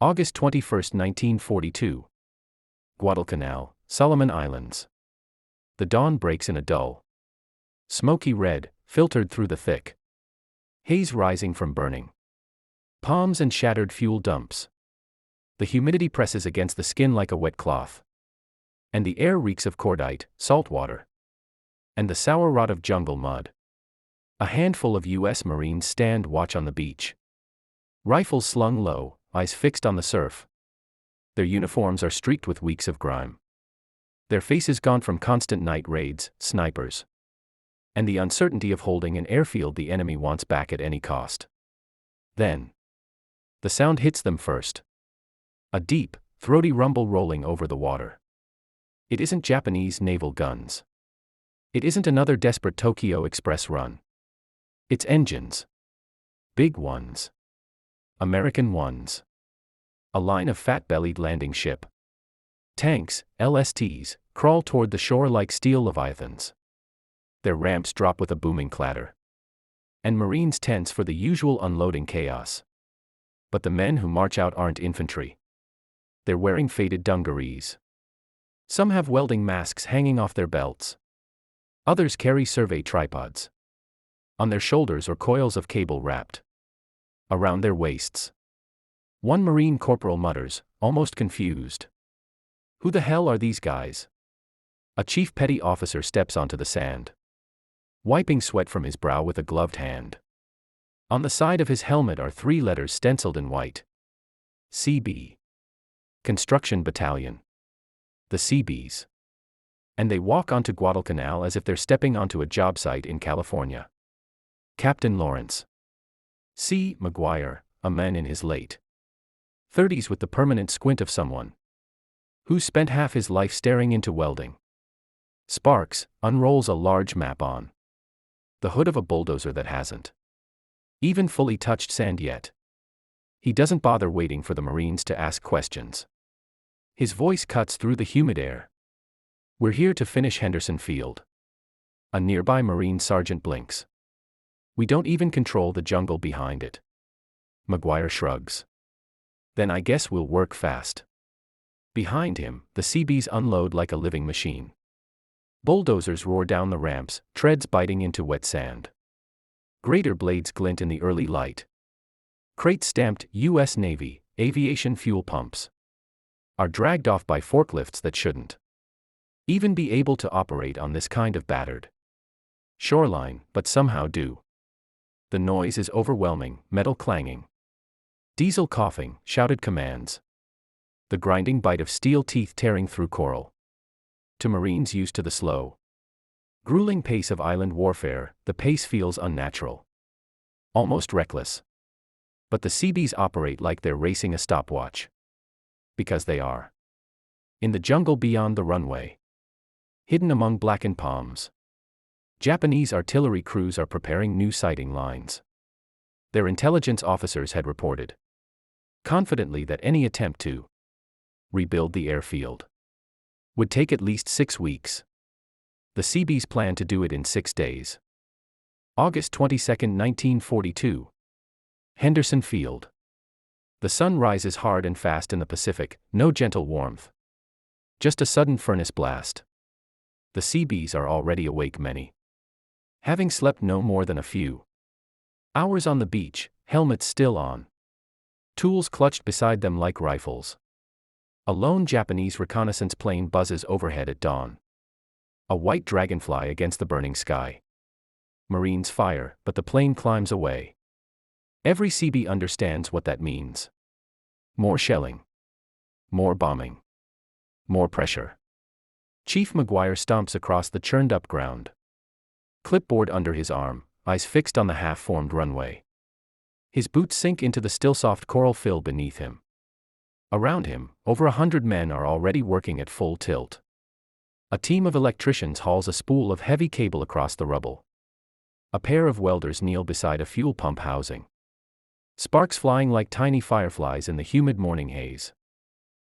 August 21, 1942. Guadalcanal, Solomon Islands. The dawn breaks in a dull, smoky red, filtered through the thick haze rising from burning palms and shattered fuel dumps. The humidity presses against the skin like a wet cloth, and the air reeks of cordite, salt water, and the sour rot of jungle mud. A handful of U.S. Marines stand watch on the beach, rifles slung low, eyes fixed on the surf. Their uniforms are streaked with weeks of grime, their faces gaunt from constant night raids, snipers, and the uncertainty of holding an airfield the enemy wants back at any cost. Then, the sound hits them first. A deep, throaty rumble rolling over the water. It isn't Japanese naval guns. It isn't another desperate Tokyo Express run. It's engines. Big ones. American ones. A line of fat-bellied landing ship tanks, LSTs, crawl toward the shore like steel leviathans. Their ramps drop with a booming clatter, and Marines tense for the usual unloading chaos. But the men who march out aren't infantry. They're wearing faded dungarees. Some have welding masks hanging off their belts. Others carry survey tripods on their shoulders or coils of cable wrapped around their waists. One Marine corporal mutters, almost confused, "Who the hell are these guys?" A chief petty officer steps onto the sand, wiping sweat from his brow with a gloved hand. On the side of his helmet are 3 letters stenciled in white. CB. Construction Battalion. The Seabees. And they walk onto Guadalcanal as if they're stepping onto a job site in California. Captain Lawrence C. McGuire, a man in his late 30s with the permanent squint of someone who's spent half his life staring into welding. Sparks unrolls a large map on the hood of a bulldozer that hasn't even fully touched sand yet. He doesn't bother waiting for the Marines to ask questions. His voice cuts through the humid air. "We're here to finish Henderson Field." A nearby Marine sergeant blinks. "We don't even control the jungle behind it." McGuire shrugs. "Then I guess we'll work fast." Behind him, the Seabees unload like a living machine. Bulldozers roar down the ramps, treads biting into wet sand. Grader blades glint in the early light. Crates stamped U.S. Navy, aviation fuel pumps are dragged off by forklifts that shouldn't even be able to operate on this kind of battered shoreline, but somehow do. The noise is overwhelming, metal clanging, diesel coughing, shouted commands. The grinding bite of steel teeth tearing through coral. To Marines used to the slow, grueling pace of island warfare, the pace feels unnatural, almost reckless. But the Seabees operate like they're racing a stopwatch. Because they are. In the jungle beyond the runway, hidden among blackened palms, Japanese artillery crews are preparing new sighting lines. Their intelligence officers had reported confidently that any attempt to rebuild the airfield would take at least 6 weeks. The Seabees plan to do it in 6 days. August 22, 1942. Henderson Field. The sun rises hard and fast in the Pacific, no gentle warmth. Just a sudden furnace blast. The Seabees are already awake, many having slept no more than a few hours on the beach, helmets still on. Tools clutched beside them like rifles. A lone Japanese reconnaissance plane buzzes overhead at dawn. A white dragonfly against the burning sky. Marines fire, but the plane climbs away. Every Seabee understands what that means. More shelling. More bombing. More pressure. Chief McGuire stomps across the churned-up ground. Clipboard under his arm, eyes fixed on the half-formed runway. His boots sink into the still soft coral fill beneath him. Around him, over 100 men are already working at full tilt. A team of electricians hauls a spool of heavy cable across the rubble. A pair of welders kneel beside a fuel pump housing. Sparks flying like tiny fireflies in the humid morning haze.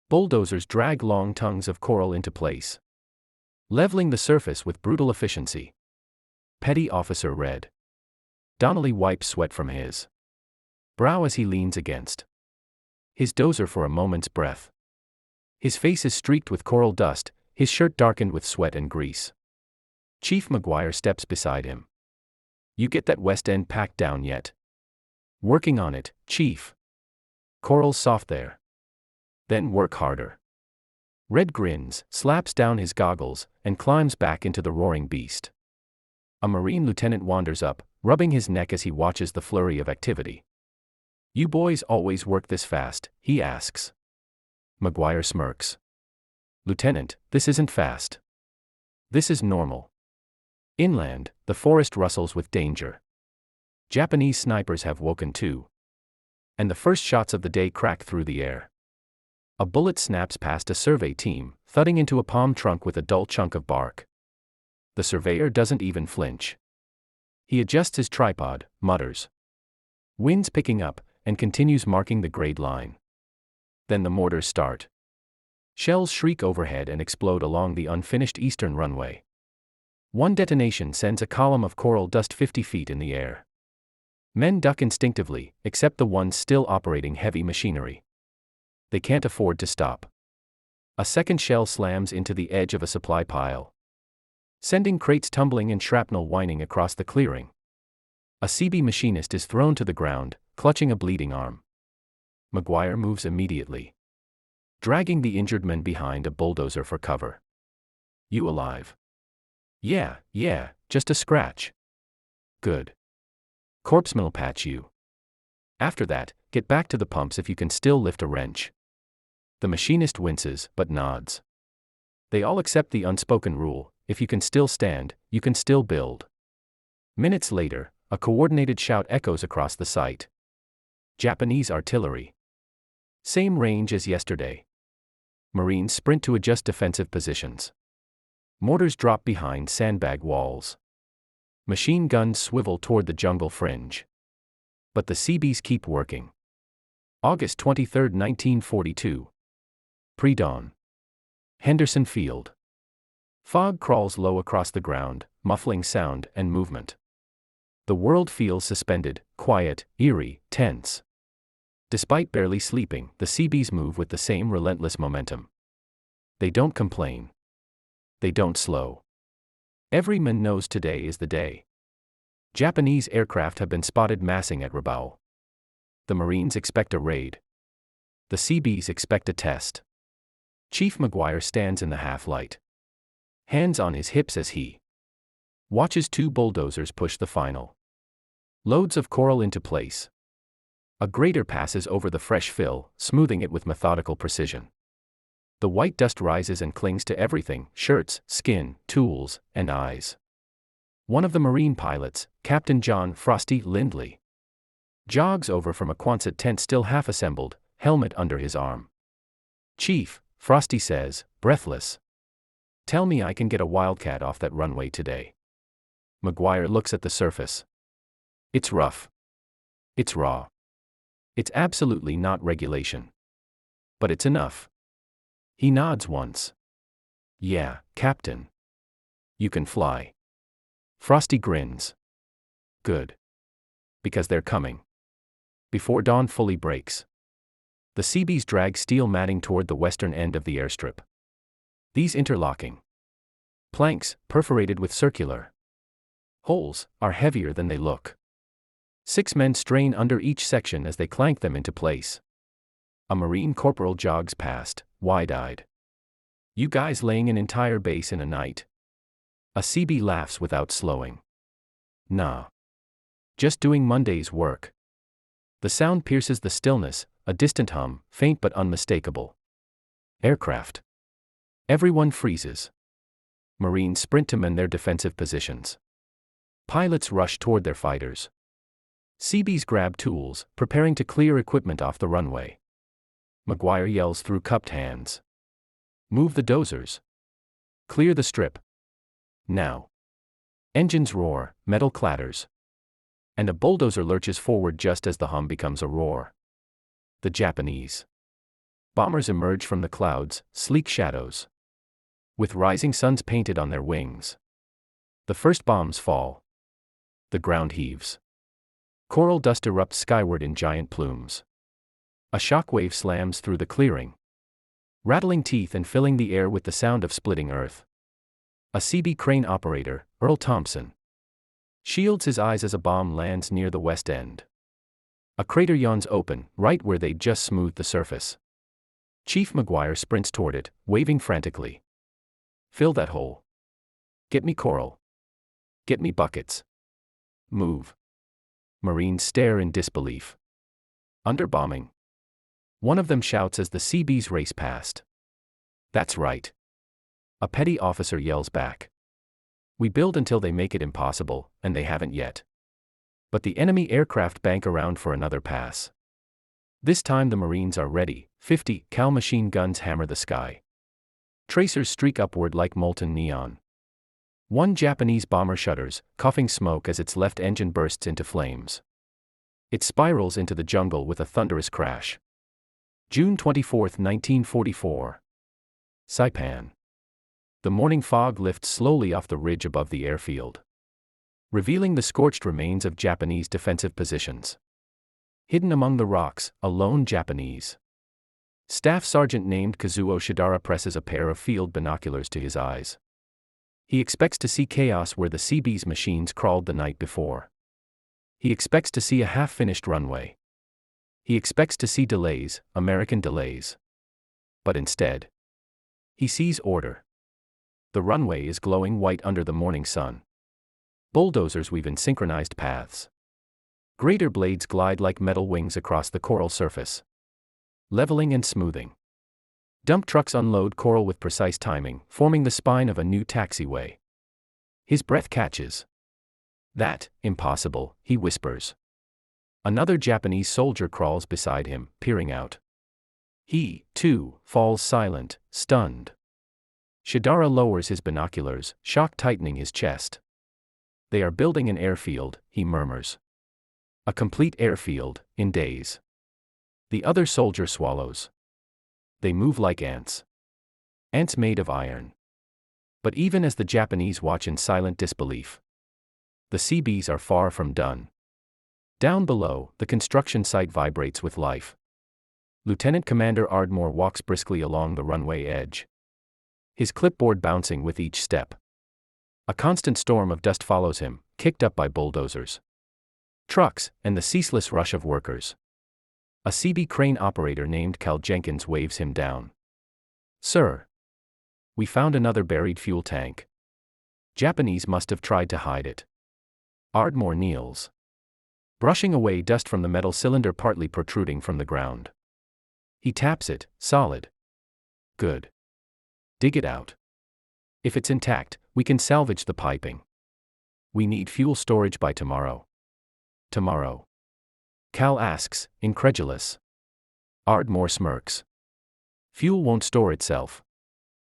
Bulldozers drag long tongues of coral into place, leveling the surface with brutal efficiency. Petty Officer Red Donnelly wipes sweat from his brow as he leans against his dozer for a moment's breath. His face is streaked with coral dust, his shirt darkened with sweat and grease. Chief Maguire steps beside him. "You get that west end packed down yet?" "Working on it, Chief." "Coral's soft there." "Then work harder." Red grins, slaps down his goggles, and climbs back into the roaring beast. A Marine lieutenant wanders up, rubbing his neck as he watches the flurry of activity. "You boys always work this fast?" he asks. Maguire smirks. "Lieutenant, this isn't fast. This is normal." Inland, the forest rustles with danger. Japanese snipers have woken too. And the first shots of the day crack through the air. A bullet snaps past a survey team, thudding into a palm trunk with a dull chunk of bark. The surveyor doesn't even flinch. He adjusts his tripod, mutters. Wind's picking up, and continues marking the grade line. Then the mortars start. Shells shriek overhead and explode along the unfinished eastern runway. One detonation sends a column of coral dust 50 feet in the air. Men duck instinctively, except the ones still operating heavy machinery. They can't afford to stop. A second shell slams into the edge of a supply pile, sending crates tumbling and shrapnel whining across the clearing. A Seabee machinist is thrown to the ground, clutching a bleeding arm. Maguire moves immediately, dragging the injured men behind a bulldozer for cover. "You alive?" Yeah, just a scratch." "Good. Corpseman'll patch you. After that, get back to the pumps if you can still lift a wrench." The machinist winces, but nods. They all accept the unspoken rule: if you can still stand, you can still build. Minutes later, a coordinated shout echoes across the site. Japanese artillery. Same range as yesterday. Marines sprint to adjust defensive positions. Mortars drop behind sandbag walls. Machine guns swivel toward the jungle fringe. But the Seabees keep working. August 23, 1942. Pre-dawn. Henderson Field. Fog crawls low across the ground, muffling sound and movement. The world feels suspended, quiet, eerie, tense. Despite barely sleeping, the Seabees move with the same relentless momentum. They don't complain. They don't slow. Every man knows today is the day. Japanese aircraft have been spotted massing at Rabaul. The Marines expect a raid. The Seabees expect a test. Chief Maguire stands in the half-light, hands on his hips as he watches two bulldozers push the final loads of coral into place. A grader passes over the fresh fill, smoothing it with methodical precision. The white dust rises and clings to everything: shirts, skin, tools, and eyes. One of the Marine pilots, Captain John "Frosty" Lindley, jogs over from a Quonset tent still half-assembled, helmet under his arm. "Chief," Frosty says, breathless, "tell me I can get a Wildcat off that runway today." Maguire looks at the surface. It's rough. It's raw. It's absolutely not regulation. But it's enough. He nods once. "Yeah, Captain. You can fly." Frosty grins. "Good. Because they're coming." Before dawn fully breaks, the Seabees drag steel matting toward the western end of the airstrip. These interlocking planks, perforated with circular holes, are heavier than they look. 6 men strain under each section as they clank them into place. A Marine corporal jogs past, wide-eyed. "You guys laying an entire base in a night?" A Seabee laughs without slowing. "Nah. Just doing Monday's work." The sound pierces the stillness, a distant hum, faint but unmistakable. Aircraft. Everyone freezes. Marines sprint to mend their defensive positions. Pilots rush toward their fighters. Seabees grab tools, preparing to clear equipment off the runway. Maguire yells through cupped hands. "Move the dozers. Clear the strip. Now." Engines roar, metal clatters. And a bulldozer lurches forward just as the hum becomes a roar. The Japanese bombers emerge from the clouds, sleek shadows, with rising suns painted on their wings. The first bombs fall. The ground heaves. Coral dust erupts skyward in giant plumes. A shockwave slams through the clearing, rattling teeth and filling the air with the sound of splitting earth. A Seabee crane operator, Earl Thompson, shields his eyes as a bomb lands near the west end. A crater yawns open, right where they'd just smoothed the surface. Chief McGuire sprints toward it, waving frantically. Fill that hole. Get me coral. Get me buckets. Move. Marines stare in disbelief. Under bombing. One of them shouts as the Seabees race past. That's right. A petty officer yells back. We build until they make it impossible, and they haven't yet. But the enemy aircraft bank around for another pass. This time the Marines are ready. 50 cal machine guns hammer the sky. Tracers streak upward like molten neon. One Japanese bomber shudders, coughing smoke as its left engine bursts into flames. It spirals into the jungle with a thunderous crash. June 24, 1944. Saipan. The morning fog lifts slowly off the ridge above the airfield, revealing the scorched remains of Japanese defensive positions. Hidden among the rocks, a lone Japanese Staff Sergeant named Kazuo Shidara presses a pair of field binoculars to his eyes. He expects to see chaos where the Seabees machines crawled the night before. He expects to see a half-finished runway. He expects to see delays, American delays. But instead, he sees order. The runway is glowing white under the morning sun. Bulldozers weave in synchronized paths. Grader blades glide like metal wings across the coral surface, leveling and smoothing. Dump trucks unload coral with precise timing, forming the spine of a new taxiway. His breath catches. That, impossible, he whispers. Another Japanese soldier crawls beside him, peering out. He, too, falls silent, stunned. Shidara lowers his binoculars, shock tightening his chest. They are building an airfield, he murmurs. A complete airfield, in days. The other soldier swallows. They move like ants. Ants made of iron. But even as the Japanese watch in silent disbelief, the Seabees are far from done. Down below, the construction site vibrates with life. Lieutenant Commander Ardmore walks briskly along the runway edge, his clipboard bouncing with each step. A constant storm of dust follows him, kicked up by bulldozers, trucks, and the ceaseless rush of workers. A Seabee crane operator named Cal Jenkins waves him down. Sir. We found another buried fuel tank. Japanese must have tried to hide it. Ardmore kneels, brushing away dust from the metal cylinder partly protruding from the ground. He taps it, solid. Good. Dig it out. If it's intact, we can salvage the piping. We need fuel storage by tomorrow. Tomorrow? Cal asks, incredulous. Ardmore smirks. Fuel won't store itself.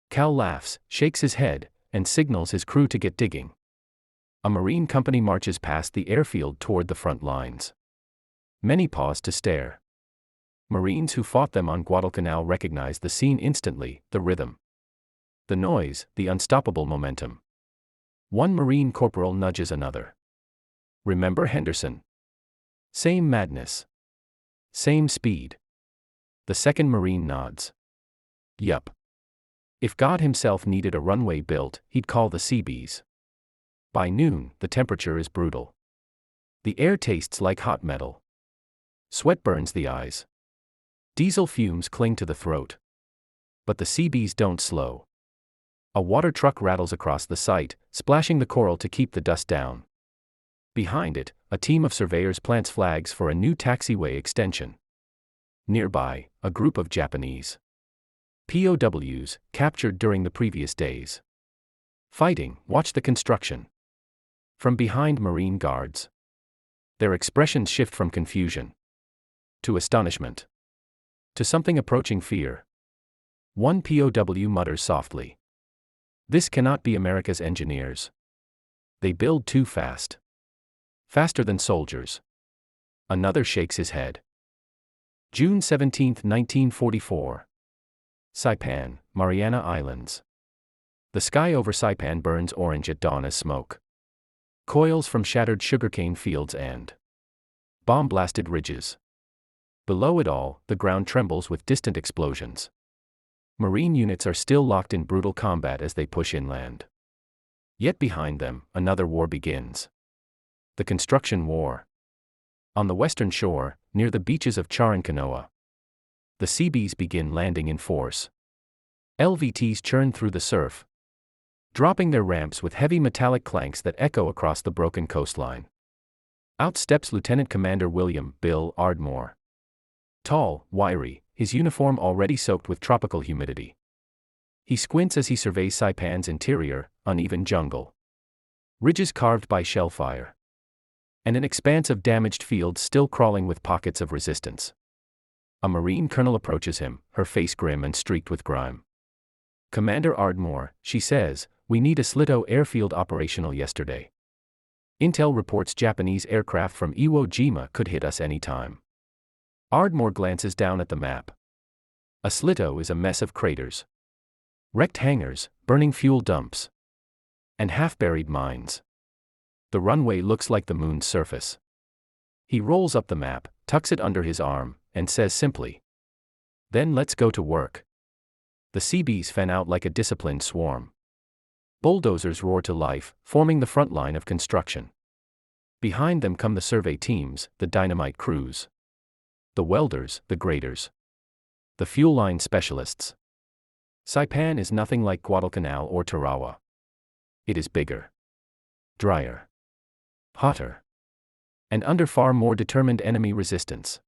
Cal laughs, shakes his head, and signals his crew to get digging. A Marine company marches past the airfield toward the front lines. Many pause to stare. Marines who fought them on Guadalcanal recognize the scene instantly, the rhythm, the noise, the unstoppable momentum. One Marine corporal nudges another. Remember Henderson? Same madness. Same speed. The second Marine nods. Yup. If God himself needed a runway built, he'd call the Seabees. By noon, the temperature is brutal. The air tastes like hot metal. Sweat burns the eyes. Diesel fumes cling to the throat. But the Seabees don't slow. A water truck rattles across the site, splashing the coral to keep the dust down. Behind it, a team of surveyors plants flags for a new taxiway extension. Nearby, a group of Japanese POWs, captured during the previous days. Fighting, watch the construction. From behind Marine guards. Their expressions shift from confusion to astonishment, to something approaching fear. One POW mutters softly. This cannot be America's engineers. They build too fast. Faster than soldiers. Another shakes his head. June 17, 1944. Saipan, Mariana Islands. The sky over Saipan burns orange at dawn as smoke. Coils from shattered sugarcane fields and bomb-blasted ridges. Below it all, the ground trembles with distant explosions. Marine units are still locked in brutal combat as they push inland. Yet behind them, another war begins. The construction war. On the western shore, near the beaches of Charankanoa, the Seabees begin landing in force. LVTs churn through the surf, dropping their ramps with heavy metallic clanks that echo across the broken coastline. Out steps Lieutenant Commander William "Bill" Ardmore. Tall, wiry, his uniform already soaked with tropical humidity. He squints as he surveys Saipan's interior, uneven jungle. Ridges carved by shellfire. And an expanse of damaged fields still crawling with pockets of resistance. A Marine colonel approaches him, her face grim and streaked with grime. "Commander Ardmore," she says, "we need a Slito airfield operational yesterday. Intel reports Japanese aircraft from Iwo Jima could hit us any time." Ardmore glances down at the map. A Slito is a mess of craters, wrecked hangars, burning fuel dumps, and half-buried mines. The runway looks like the moon's surface. He rolls up the map, tucks it under his arm, and says simply, "Then let's go to work." The Seabees fan out like a disciplined swarm. Bulldozers roar to life, forming the front line of construction. Behind them come the survey teams, the dynamite crews, the welders, the graders, the fuel line specialists. Saipan is nothing like Guadalcanal or Tarawa. It is bigger, drier, hotter, and under far more determined enemy resistance.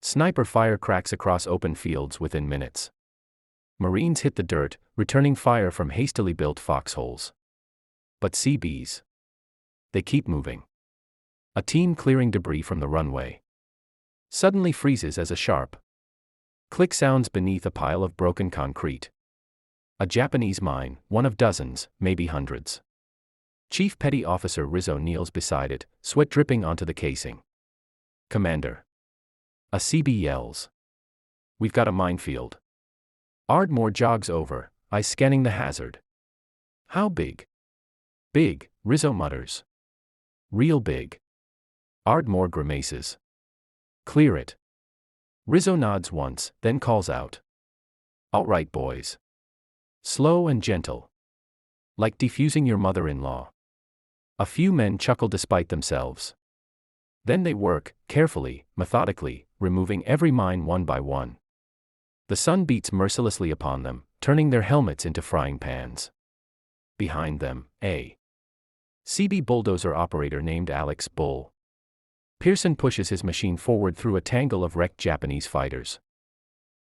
Sniper fire cracks across open fields within minutes. Marines hit the dirt, returning fire from hastily built foxholes. But Seabees, they keep moving. A team clearing debris from the runway suddenly freezes as a sharp click sounds beneath a pile of broken concrete. A Japanese mine, one of dozens, maybe hundreds. Chief Petty Officer Rizzo kneels beside it, sweat dripping onto the casing. "Commander." A Seabee yells. "We've got a minefield." Ardmore jogs over, eyes scanning the hazard. "How big?" "Big," Rizzo mutters. "Real big." Ardmore grimaces. "Clear it." Rizzo nods once, then calls out, "All right, boys." Slow and gentle. Like defusing your mother-in-law. A few men chuckle despite themselves. Then they work, carefully, methodically, removing every mine one by one. The sun beats mercilessly upon them, turning their helmets into frying pans. Behind them, a Seabee bulldozer operator named Alex Bull Pearson pushes his machine forward through a tangle of wrecked Japanese fighters.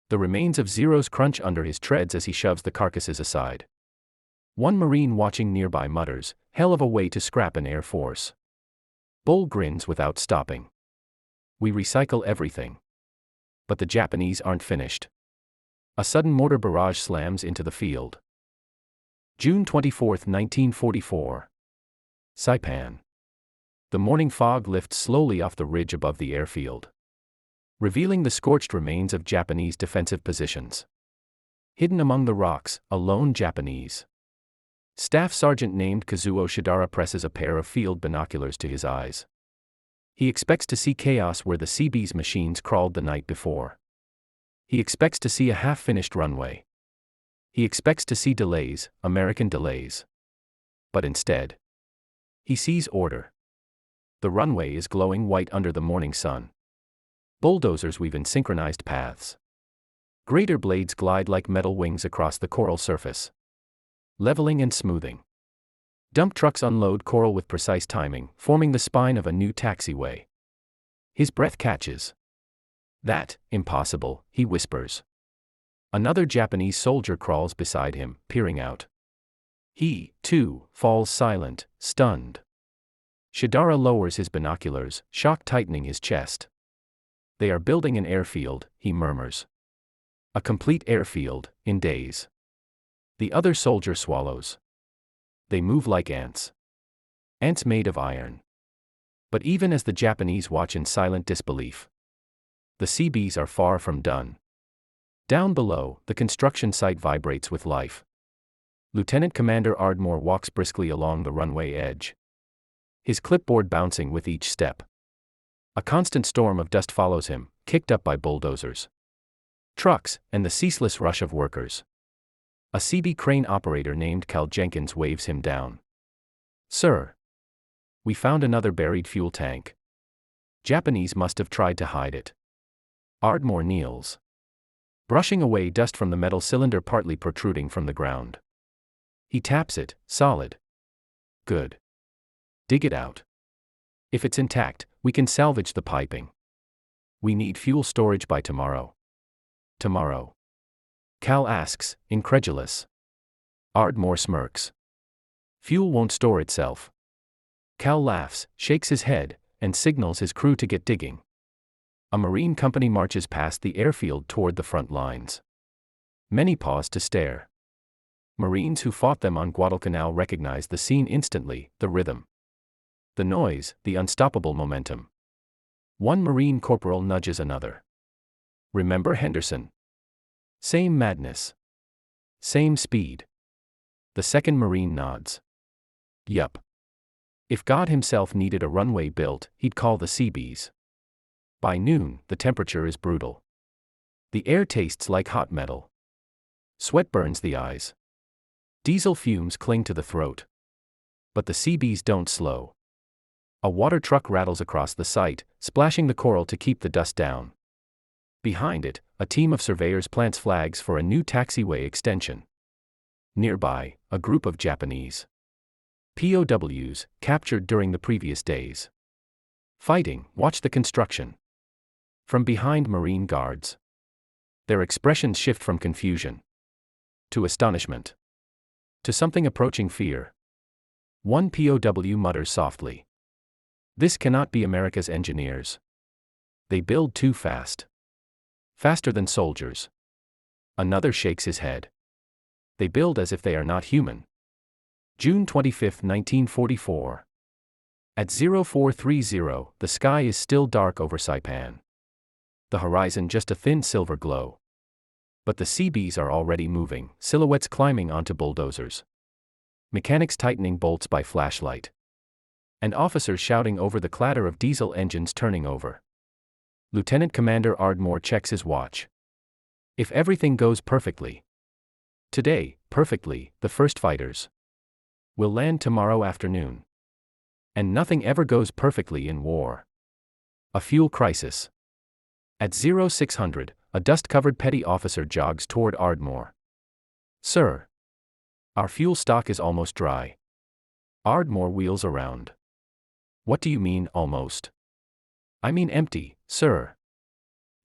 The remains of Zeros crunch under his treads as he shoves the carcasses aside. One Marine watching nearby mutters, "Hell of a way to scrap an Air Force." Bull grins without stopping. "We recycle everything." But the Japanese aren't finished. A sudden mortar barrage slams into the field. June 24, 1944. Saipan. The morning fog lifts slowly off the ridge above the airfield, revealing the scorched remains of Japanese defensive positions. Hidden among the rocks, a lone Japanese Staff Sergeant named Kazuo Shidara presses a pair of field binoculars to his eyes. He expects to see chaos where the Seabees machines crawled the night before. He expects to see a half-finished runway. He expects to see delays, American delays. But instead, he sees order. The runway is glowing white under the morning sun. Bulldozers weave in synchronized paths. Grader blades glide like metal wings across the coral surface, leveling and smoothing. Dump trucks unload coral with precise timing, forming the spine of a new taxiway. His breath catches. "That, impossible," he whispers. Another Japanese soldier crawls beside him, peering out. He, too, falls silent, stunned. Shidara lowers his binoculars, shock tightening his chest. "They are building an airfield," he murmurs. "A complete airfield, in days." The other soldier swallows. They move like ants. Ants made of iron. But even as the Japanese watch in silent disbelief, the Seabees are far from done. Down below, the construction site vibrates with life. Lieutenant Commander Ardmore walks briskly along the runway edge, his clipboard bouncing with each step. A constant storm of dust follows him, kicked up by bulldozers, trucks, and the ceaseless rush of workers. A Seabee crane operator named Cal Jenkins waves him down. "Sir, we found another buried fuel tank. Japanese must have tried to hide it." Ardmore kneels, brushing away dust from the metal cylinder partly protruding from the ground. He taps it, solid. "Good. Dig it out. If it's intact, we can salvage the piping. We need fuel storage by tomorrow." "Tomorrow?" Cal asks, incredulous. Ardmore smirks. "Fuel won't store itself." Cal laughs, shakes his head, and signals his crew to get digging. A Marine company marches past the airfield toward the front lines. Many pause to stare. Marines who fought them on Guadalcanal recognize the scene instantly, the rhythm, the noise, the unstoppable momentum. One Marine corporal nudges another. "Remember Henderson? Same madness. Same speed." The second Marine nods. "Yup. If God himself needed a runway built, he'd call the Seabees." By noon, the temperature is brutal. The air tastes like hot metal. Sweat burns the eyes. Diesel fumes cling to the throat. But the Seabees don't slow. A water truck rattles across the site, splashing the coral to keep the dust down. Behind it, a team of surveyors plants flags for a new taxiway extension. Nearby, a group of Japanese POWs, captured during the previous days. Fighting, watch the construction. From behind Marine guards. Their expressions shift from confusion to astonishment to something approaching fear. One POW mutters softly. "This cannot be America's engineers. They build too fast. Faster than soldiers." Another shakes his head. "They build as if they are not human." June 25, 1944. At 0430, the sky is still dark over Saipan. The horizon just a thin silver glow. But the Seabees are already moving, silhouettes climbing onto bulldozers. Mechanics tightening bolts by flashlight. And officers shouting over the clatter of diesel engines turning over. Lieutenant Commander Ardmore checks his watch. If everything goes perfectly. Today, perfectly, the first fighters will land tomorrow afternoon. And nothing ever goes perfectly in war. A fuel crisis. At 0600, a dust-covered petty officer jogs toward Ardmore. "Sir, our fuel stock is almost dry." Ardmore wheels around. "What do you mean, almost?" "I mean empty, sir.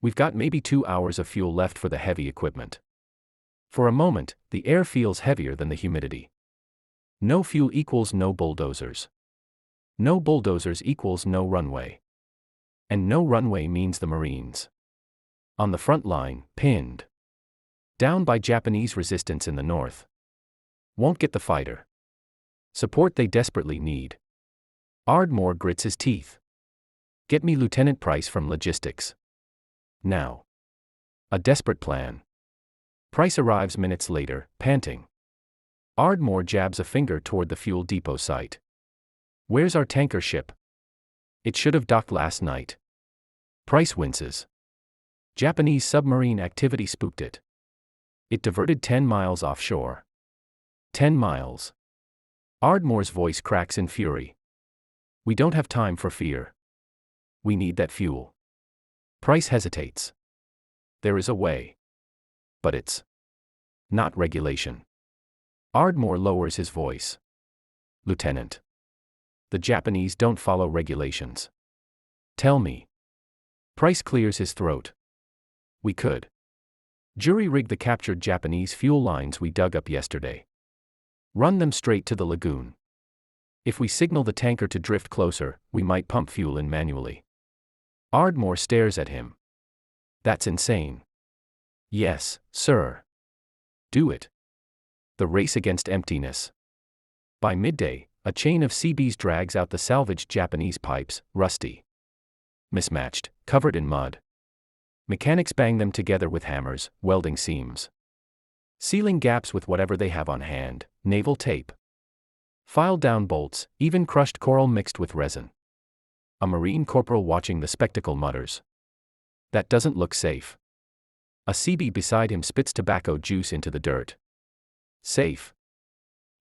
We've got maybe 2 hours of fuel left for the heavy equipment." For a moment, the air feels heavier than the humidity. No fuel equals no bulldozers. No bulldozers equals no runway. And no runway means the Marines. On the front line, pinned down by Japanese resistance in the north. Won't get the fighter support they desperately need. Ardmore grits his teeth. "Get me Lieutenant Price from logistics. Now." A desperate plan. Price arrives minutes later, panting. Ardmore jabs a finger toward the fuel depot site. "Where's our tanker ship? It should have docked last night." Price winces. Japanese submarine activity spooked it. It diverted 10 miles offshore. 10 miles. Ardmore's voice cracks in fury. "We don't have time for fear. We need that fuel." Price hesitates. "There is a way. But it's not regulation." Ardmore lowers his voice. "Lieutenant, the Japanese don't follow regulations. Tell me." Price clears his throat. "We could jury-rig the captured Japanese fuel lines we dug up yesterday. Run them straight to the lagoon. If we signal the tanker to drift closer, we might pump fuel in manually." Ardmore stares at him. "That's insane." "Yes, sir." "Do it." The race against emptiness. By midday, a chain of Seabees drags out the salvaged Japanese pipes, rusty, mismatched, covered in mud. Mechanics bang them together with hammers, welding seams, sealing gaps with whatever they have on hand, naval tape, filed down bolts, even crushed coral mixed with resin. A Marine corporal watching the spectacle mutters. That doesn't look safe. A Seabee beside him spits tobacco juice into the dirt. Safe?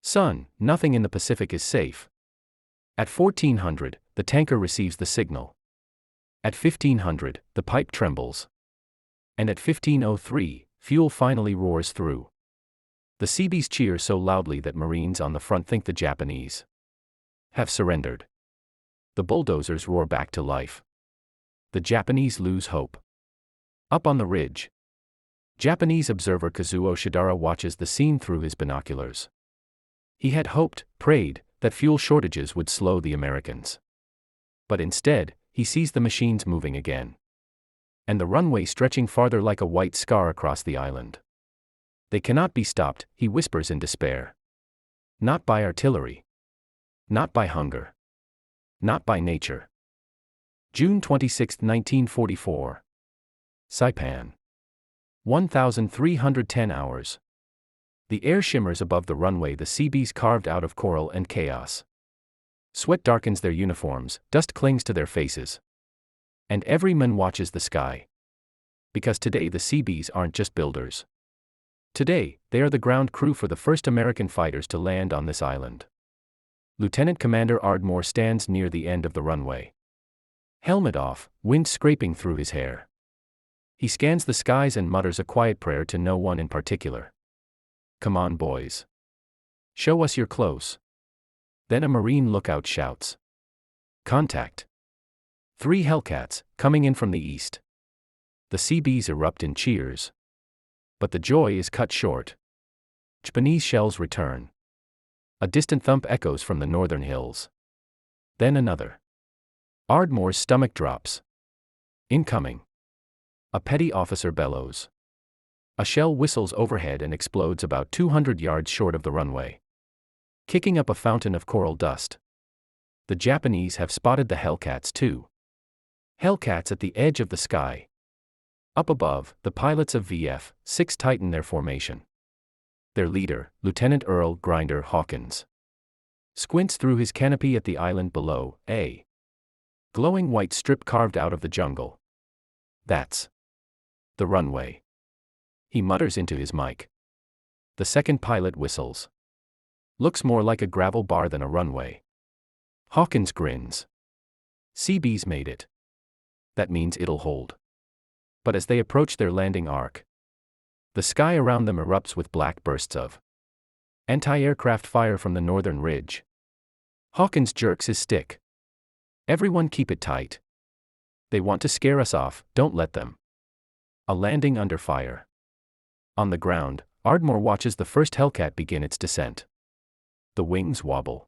Son, nothing in the Pacific is safe. At 1400, the tanker receives the signal. At 1500, the pipe trembles. And at 1503, fuel finally roars through. The Seabees cheer so loudly that Marines on the front think the Japanese have surrendered. The bulldozers roar back to life. The Japanese lose hope. Up on the ridge, Japanese observer Kazuo Shidara watches the scene through his binoculars. He had hoped, prayed, that fuel shortages would slow the Americans. But instead, he sees the machines moving again. And the runway stretching farther like a white scar across the island. They cannot be stopped, he whispers in despair. Not by artillery. Not by hunger. Not by nature. June 26, 1944. Saipan. 1,310 hours. The air shimmers above the runway, the Seabees carved out of coral and chaos. Sweat darkens their uniforms, dust clings to their faces. And every man watches the sky. Because today the Seabees aren't just builders. Today, they are the ground crew for the first American fighters to land on this island. Lieutenant Commander Ardmore stands near the end of the runway. Helmet off, wind scraping through his hair. He scans the skies and mutters a quiet prayer to no one in particular. Come on, boys. Show us you're close. Then a Marine lookout shouts. Contact. 3 Hellcats, coming in from the east. The Seabees erupt in cheers. But the joy is cut short. Japanese shells return. A distant thump echoes from the northern hills. Then another. Ardmore's stomach drops. Incoming. A petty officer bellows. A shell whistles overhead and explodes about 200 yards short of the runway, kicking up a fountain of coral dust. The Japanese have spotted the Hellcats too. Hellcats at the edge of the sky. Up above, the pilots of VF-6 tighten their formation. Their leader, Lieutenant Earl Grinder Hawkins, squints through his canopy at the island below, a glowing white strip carved out of the jungle. That's the runway. He mutters into his mic. The second pilot whistles. Looks more like a gravel bar than a runway. Hawkins grins. Seabees made it. That means it'll hold. But as they approach their landing arc, the sky around them erupts with black bursts of anti-aircraft fire from the northern ridge. Hawkins jerks his stick. Everyone keep it tight. They want to scare us off, don't let them. A landing under fire. On the ground, Ardmore watches the first Hellcat begin its descent. The wings wobble.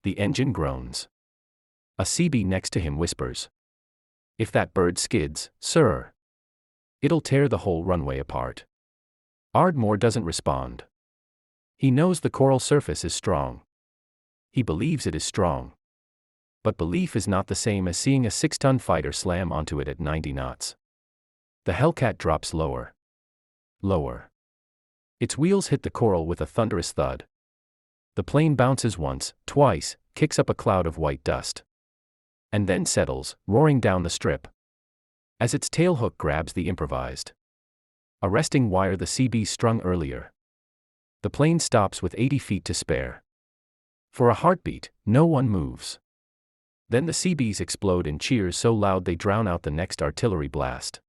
The engine groans. A Seabee next to him whispers. If that bird skids, sir, it'll tear the whole runway apart. Ardmore doesn't respond. He knows the coral surface is strong. He believes it is strong. But belief is not the same as seeing a 6-ton fighter slam onto it at 90 knots. The Hellcat drops lower. Lower. Its wheels hit the coral with a thunderous thud. The plane bounces once, twice, kicks up a cloud of white dust. And then settles, roaring down the strip. As its tailhook grabs the improvised arresting wire the Seabees strung earlier. The plane stops with 80 feet to spare. For a heartbeat, no one moves. Then the Seabees explode in cheers so loud they drown out the next artillery blast.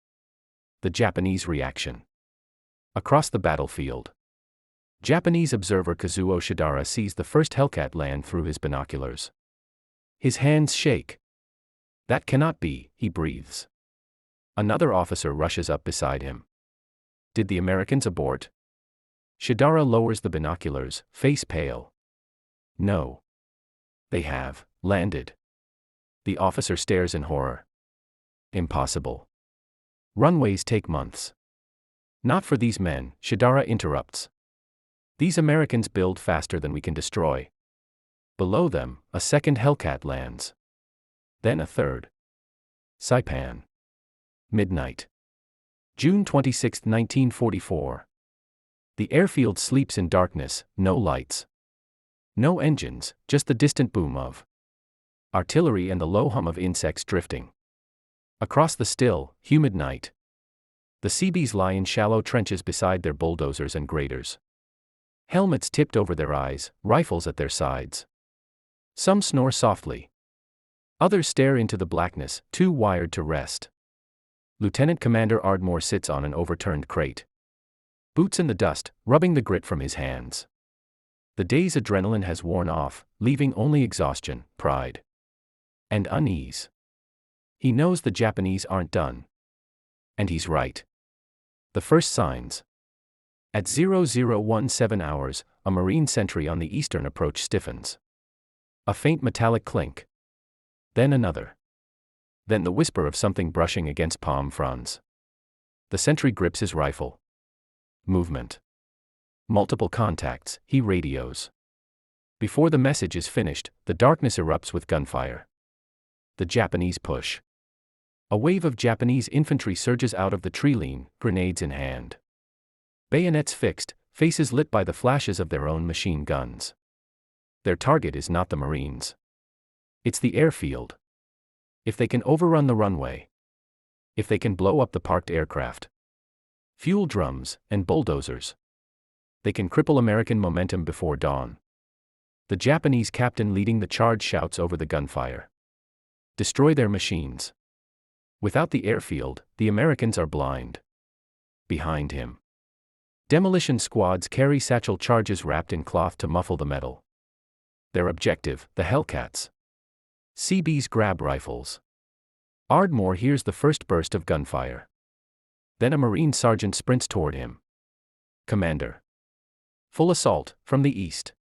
The Japanese reaction. Across the battlefield, Japanese observer Kazuo Shidara sees the first Hellcat land through his binoculars. His hands shake. That cannot be, he breathes. Another officer rushes up beside him. Did the Americans abort? Shidara lowers the binoculars, face pale. No. They have landed. The officer stares in horror. Impossible. Runways take months. Not for these men, Shidara interrupts. These Americans build faster than we can destroy. Below them, a second Hellcat lands. Then a third. Saipan. Midnight. June 26, 1944. The airfield sleeps in darkness, no lights. No engines, just the distant boom of artillery and the low hum of insects drifting. Across the still, humid night, the Seabees lie in shallow trenches beside their bulldozers and graders. Helmets tipped over their eyes, rifles at their sides. Some snore softly. Others stare into the blackness, too wired to rest. Lieutenant Commander Ardmore sits on an overturned crate. Boots in the dust, rubbing the grit from his hands. The day's adrenaline has worn off, leaving only exhaustion, pride, and unease. He knows the Japanese aren't done. And he's right. The first signs. At 0017 hours, a Marine sentry on the eastern approach stiffens. A faint metallic clink. Then another. Then the whisper of something brushing against palm fronds. The sentry grips his rifle. Movement. Multiple contacts, he radios. Before the message is finished, the darkness erupts with gunfire. The Japanese push. A wave of Japanese infantry surges out of the tree-line, grenades in hand. Bayonets fixed, faces lit by the flashes of their own machine guns. Their target is not the Marines. It's the airfield. If they can overrun the runway. If they can blow up the parked aircraft, fuel drums, and bulldozers, they can cripple American momentum before dawn. The Japanese captain leading the charge shouts over the gunfire. Destroy their machines. Without the airfield, the Americans are blind. Behind him, demolition squads carry satchel charges wrapped in cloth to muffle the metal. Their objective, the Hellcats. Seabees grab rifles. Ardmore hears the first burst of gunfire. Then a Marine sergeant sprints toward him. Commander. Full assault, from the east.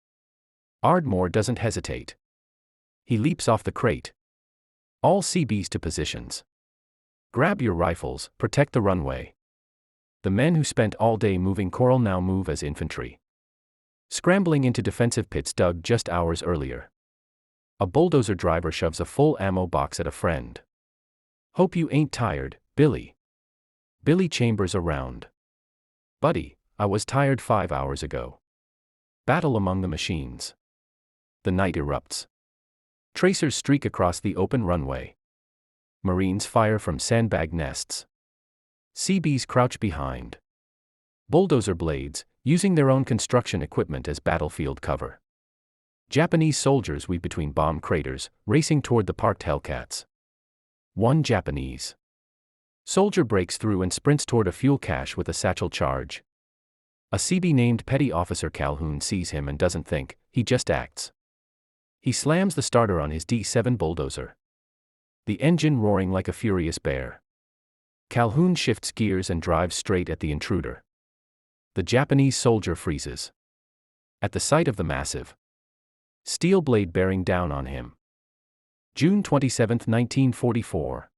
Ardmore doesn't hesitate. He leaps off the crate. All Seabees to positions. Grab your rifles, protect the runway. The men who spent all day moving coral now move as infantry. Scrambling into defensive pits dug just hours earlier. A bulldozer driver shoves a full ammo box at a friend. Hope you ain't tired, Billy. Billy chambers around. Buddy, I was tired 5 hours ago. Battle among the machines. The night erupts. Tracers streak across the open runway. Marines fire from sandbag nests. Seabees crouch behind. Bulldozer blades, using their own construction equipment as battlefield cover. Japanese soldiers weave between bomb craters, racing toward the parked Hellcats. One Japanese soldier breaks through and sprints toward a fuel cache with a satchel charge. A Seabee named Petty Officer Calhoun sees him and doesn't think, he just acts. He slams the starter on his D7 bulldozer. The engine roaring like a furious bear. Calhoun shifts gears and drives straight at the intruder. The Japanese soldier freezes. At the sight of the massive steel blade bearing down on him. June 27, 1944.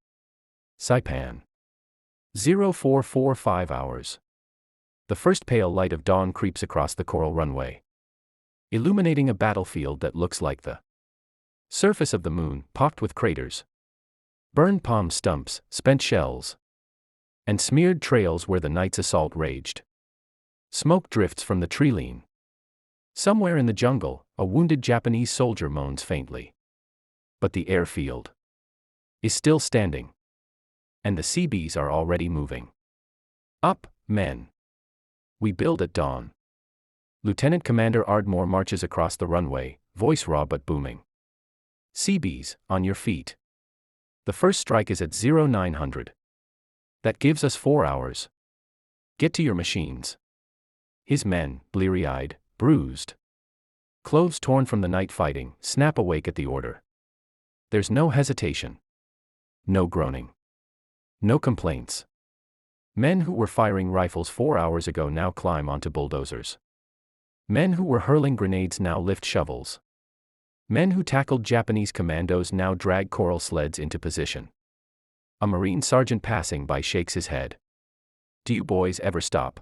Saipan. 0445 hours. The first pale light of dawn creeps across the coral runway, illuminating a battlefield that looks like the surface of the moon, pocked with craters, burned palm stumps, spent shells, and smeared trails where the night's assault raged. Smoke drifts from the tree-line. Somewhere in the jungle, a wounded Japanese soldier moans faintly. But the airfield is still standing. And the Seabees are already moving. Up, men. We build at dawn. Lieutenant Commander Ardmore marches across the runway, voice raw but booming. Seabees, on your feet. The first strike is at 0900. That gives us 4 hours. Get to your machines. His men, bleary-eyed, bruised, clothes torn from the night fighting, snap awake at the order. There's no hesitation. No groaning. No complaints. Men who were firing rifles 4 hours ago now climb onto bulldozers. Men who were hurling grenades now lift shovels. Men who tackled Japanese commandos now drag coral sleds into position. A Marine sergeant passing by shakes his head. Do you boys ever stop?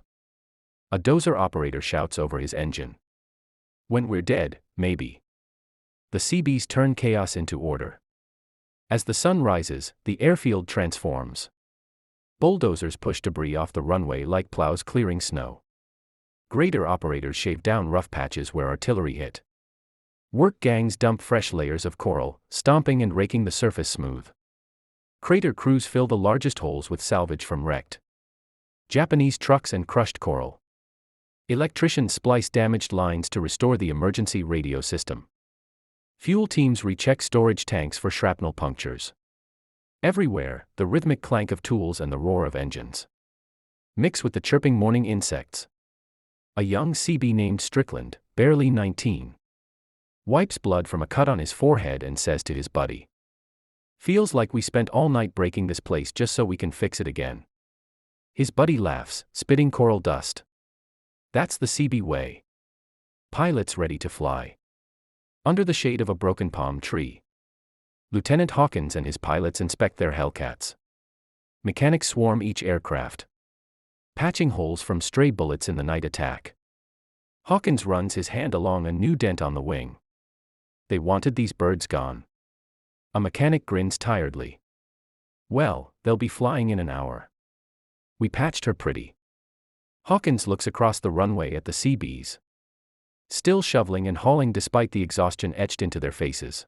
A dozer operator shouts over his engine. When we're dead, maybe. The Seabees turn chaos into order. As the sun rises, the airfield transforms. Bulldozers push debris off the runway like plows clearing snow. Grader operators shave down rough patches where artillery hit. Work gangs dump fresh layers of coral, stomping and raking the surface smooth. Crater crews fill the largest holes with salvage from wrecked Japanese trucks and crushed coral. Electricians splice damaged lines to restore the emergency radio system. Fuel teams recheck storage tanks for shrapnel punctures. Everywhere, the rhythmic clank of tools and the roar of engines mix with the chirping morning insects. A young Seabee named Strickland, barely 19, wipes blood from a cut on his forehead and says to his buddy, "Feels like we spent all night breaking this place just so we can fix it again." His buddy laughs, spitting coral dust. That's the Seabee way. Pilots ready to fly. Under the shade of a broken palm tree, Lieutenant Hawkins and his pilots inspect their Hellcats. Mechanics swarm each aircraft, patching holes from stray bullets in the night attack. Hawkins runs his hand along a new dent on the wing. They wanted these birds gone. A mechanic grins tiredly. Well, they'll be flying in an hour. We patched her pretty. Hawkins looks across the runway at the Seabees, still shoveling and hauling despite the exhaustion etched into their faces.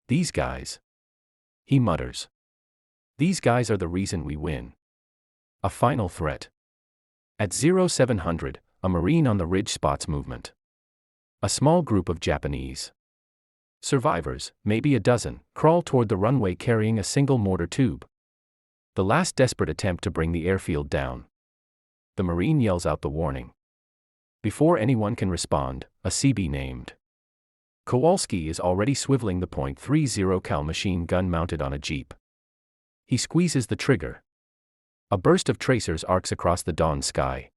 These guys, he mutters. These guys are the reason we win. A final threat. At 0700, a Marine on the ridge spots movement. A small group of Japanese survivors, maybe a dozen, crawl toward the runway carrying a single mortar tube. The last desperate attempt to bring the airfield down. The Marine yells out the warning. Before anyone can respond, a Seabee named Kowalski is already swiveling the .30 cal machine gun mounted on a jeep. He squeezes the trigger. A burst of tracers arcs across the dawn sky.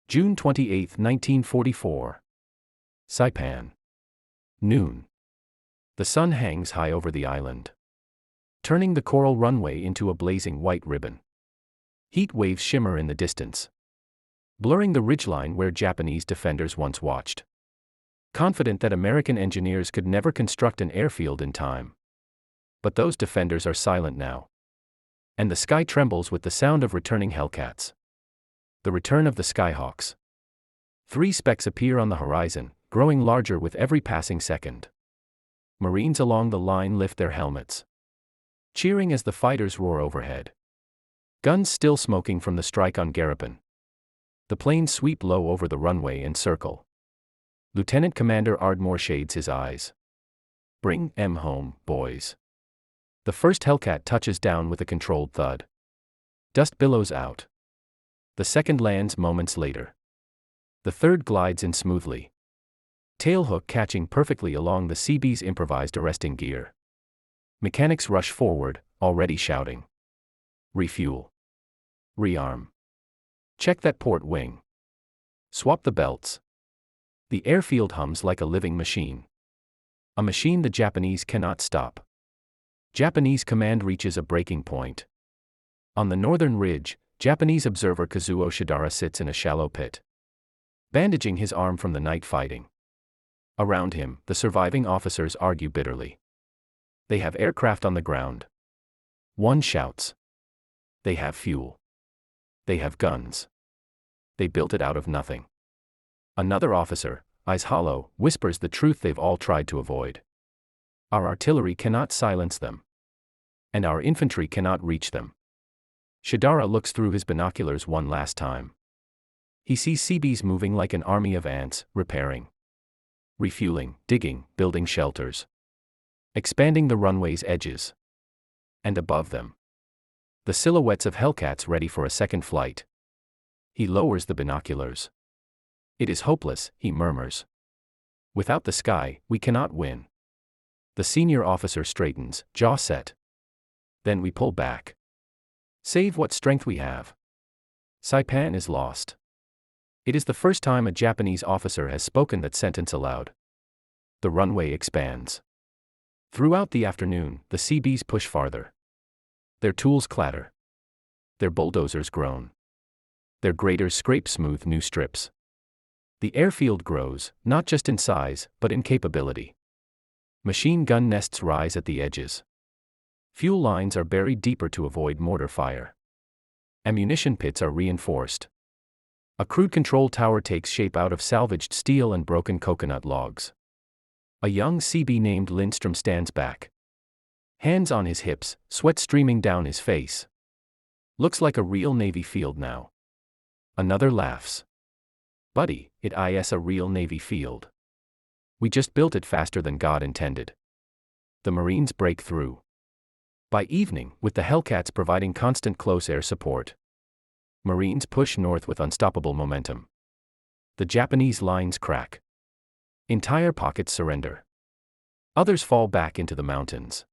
June 28, 1944. Saipan. Noon. The sun hangs high over the island, turning the coral runway into a blazing white ribbon. Heat waves shimmer in the distance, blurring the ridgeline where Japanese defenders once watched, confident that American engineers could never construct an airfield in time. But those defenders are silent now, and the sky trembles with the sound of returning Hellcats. The return of the Skyhawks. 3 specks appear on the horizon, growing larger with every passing second. Marines along the line lift their helmets, cheering as the fighters roar overhead. Guns still smoking from the strike on Garapan. The planes sweep low over the runway and circle. Lieutenant Commander Ardmore shades his eyes. Bring them home, boys. The first Hellcat touches down with a controlled thud. Dust billows out. The second lands moments later. The third glides in smoothly, tailhook catching perfectly along the Seabees' improvised arresting gear. Mechanics rush forward, already shouting. Refuel. Rearm. Check that port wing. Swap the belts. The airfield hums like a living machine. A machine the Japanese cannot stop. Japanese command reaches a breaking point. On the northern ridge, Japanese observer Kazuo Shidara sits in a shallow pit, bandaging his arm from the night fighting. Around him, the surviving officers argue bitterly. They have aircraft on the ground. One shouts. They have fuel. They have guns. They built it out of nothing. Another officer, eyes hollow, whispers the truth they've all tried to avoid. Our artillery cannot silence them. And our infantry cannot reach them. Shidara looks through his binoculars one last time. He sees Seabees moving like an army of ants, repairing, refueling, digging, building shelters, expanding the runway's edges. And above them, the silhouettes of Hellcats ready for a second flight. He lowers the binoculars. It is hopeless, he murmurs. Without the sky, we cannot win. The senior officer straightens, jaw set. Then we pull back. Save what strength we have. Saipan is lost. It is the first time a Japanese officer has spoken that sentence aloud. The runway expands. Throughout the afternoon, the Seabees push farther. Their tools clatter. Their bulldozers groan. Their graders scrape smooth new strips. The airfield grows, not just in size, but in capability. Machine gun nests rise at the edges. Fuel lines are buried deeper to avoid mortar fire. Ammunition pits are reinforced. A crude control tower takes shape out of salvaged steel and broken coconut logs. A young Seabee named Lindstrom stands back. Hands on his hips, sweat streaming down his face. Looks like a real Navy field now. Another laughs. Buddy, it is a real Navy field. We just built it faster than God intended. The Marines break through. By evening, with the Hellcats providing constant close air support, Marines push north with unstoppable momentum. The Japanese lines crack. Entire pockets surrender. Others fall back into the mountains.